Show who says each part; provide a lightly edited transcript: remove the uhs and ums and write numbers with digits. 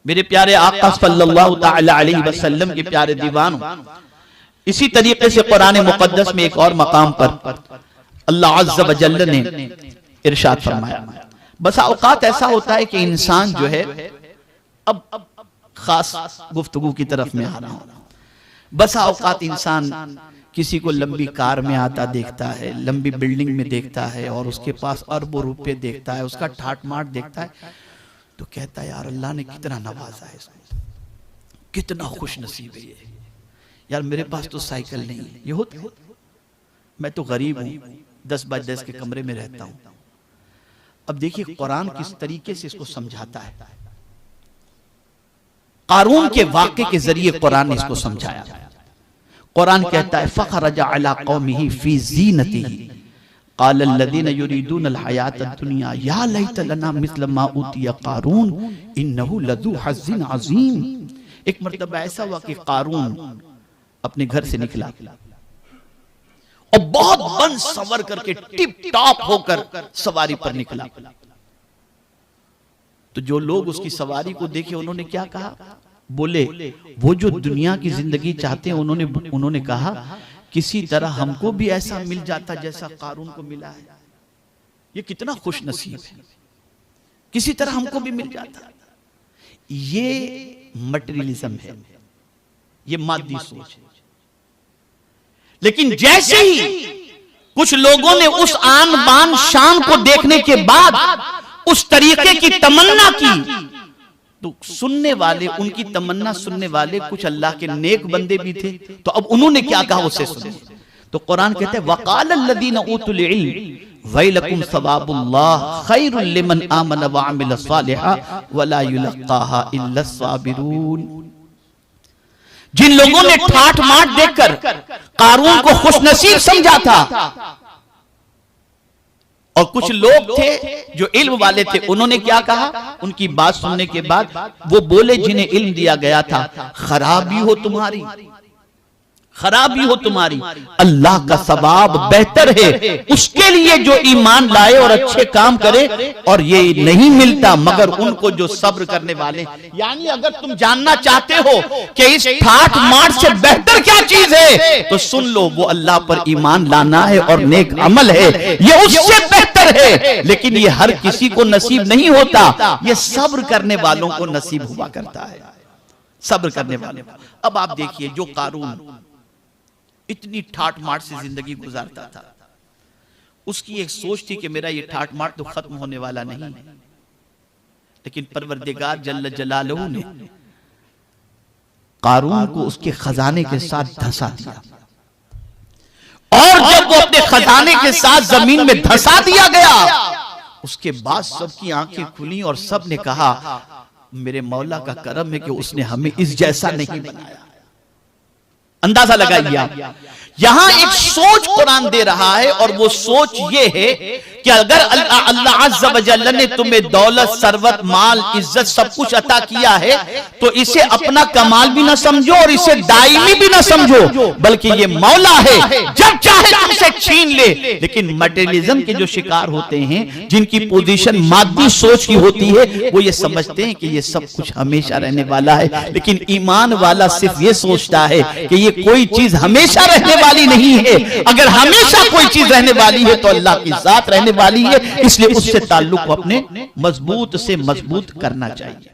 Speaker 1: मेरे प्यारे आका सल्लल्लाहु तआला अलैहि वसल्लम के प्यारे दीवानों, इसी तरीके से कुरान मुकद्दस में एक और मकाम पर अल्लाह अज़्ज़ व जल्ल ने इरशाद फरमाया, बसा औकात ऐसा होता है कि इंसान जो है, अब खास गुफ्तगू की तरफ में आ रहा हूं, बसा औकात इंसान किसी को लंबी कार में आता देखता है, लंबी बिल्डिंग में देखता है और उसके पास अरबों रुपए देखता है, उसका ठाट माट देखता है तो कहता है यार अल्लाह ने कितना नवाजा है इसको, कितना खुश नसीब है ये, यार मेरे पास तो साइकिल नहीं है। ये होता है, मैं तो गरीब हूं, 10 बाय 10 के कमरे में रहता हूं। अब देखिए कुरान किस तरीके से इसको समझाता है। कारून के वाक़े के जरिए कुरान ने इसको समझाया। कुरान कहता है फ़ख़रज अला क़ौमिही फ़ी ज़ीनतिही क़ाल अल्लज़ीना युरीदूनल हयातद दुनिया या लैत लना मिस्ल मा ऊतिया क़ारून इन्नहु लज़ू हज़्ज़िन अज़ीम। एक मर्तबा ऐसा हुआ कि कारून अपने घर से निकला और बहुत बन सवर करके टिप टॉप होकर सवारी पर निकला। तो जो लोग उसकी सवारी को देखे उन्होंने क्या कहा, बोले वो जो दुनिया की जिंदगी चाहते हैं, उन्होंने कहा किसी तरह हमको भी ऐसा मिल जाता जैसा कारून को मिला है, ये कितना खुश नसीब है, किसी तरह हमको भी मिल जाता। ये मटेरियलिज्म है, ये मादी सोच है। लेकिन जैसे ही कुछ लोगों ने उस आन बान शान को देखने के बाद उस तरीके की तमन्ना की, तो सुनने वाले, उनकी तमन्ना सुनने वाले कुछ अल्लाह के नेक बंदे भी थे। तो अब उन्होंने क्या कहा उसे सुनिए। तो कुरान कहते हैं वक़ाल अल्लज़ीना ऊतुल इल्म वैलकुम सवाबुल्लाह खैरुल लिमन आमन व अमिल सालिहा वला युलक़ाहा इल्ला साबिरून। जिन लोगों ने ठाठ माठ देखकर कारून को खुशनसीब समझा था, और कुछ लोग थे जो इल्म वाले थे, उन्होंने क्या कहा, उनकी बात सुनने के बाद वो बोले जिन्हें इल्म दिया गया था, खराबी हो तुम्हारी, खराबी हो तुम्हारी, अल्लाह का सवाब बेहतर है उसके लिए जो ईमान लाए और अच्छे काम करे, और ये नहीं मिलता मगर उनको जो सब्र करने वाले। यानी अगर तुम जानना चाहते हो कि इस ठाठ माठ से बेहतर क्या चीज है, तो सुन लो, वो अल्लाह पर ईमान लाना है और नेक अमल है, ये उससे बेहतर है। लेकिन ये हर किसी को नसीब नहीं होता, ये सब्र करने वालों को नसीब हुआ करता है, सब्र करने वाले। अब आप देखिए, जो कारून इतनी ठाट माट से जिंदगी गुजारता था, उसकी एक सोच थी कि मेरा ये ठाट माट तो खत्म होने वाला नहीं, लेकिन परवरदिगार जल्ल जलालहू ने कारून को उसके खजाने के साथ धंसा दिया, और जब वो अपने खजाने के साथ जमीन में धंसा दिया गया, उसके बाद सबकी आंखें खुली और सब ने कहा मेरे मौला का करम है कि उसने हमें इस जैसा नहीं बनाया। अंदाजा लगाइए, यहां एक सोच कुरान दे रहा है, और वो सोच ये है कि अगर अल्लाह अज़्ज़ व जल्ल ने तुम्हें दौलत, सरवत, माल, इज्जत सब कुछ अता किया है, तो इसे अपना कमाल भी ना समझो और इसे दायमी भी ना समझो, बल्कि ये मौला है, जब चाहे तुमसे छीन ले। लेकिन मटेरियलिज्म के जो शिकार होते हैं, जिनकी पोजीशन मादी सोच की होती है, वो ये समझते हैं कि ये सब कुछ हमेशा रहने वाला है। लेकिन ईमान वाला सिर्फ ये सोचता है कि ये कोई चीज हमेशा रहने वाली नहीं है। अगर हमेशा कोई चीज रहने वाली है तो अल्लाह की जात रहने वाली है, इसलिए उससे ताल्लुक अपने मजबूत से मजबूत करना चाहिए।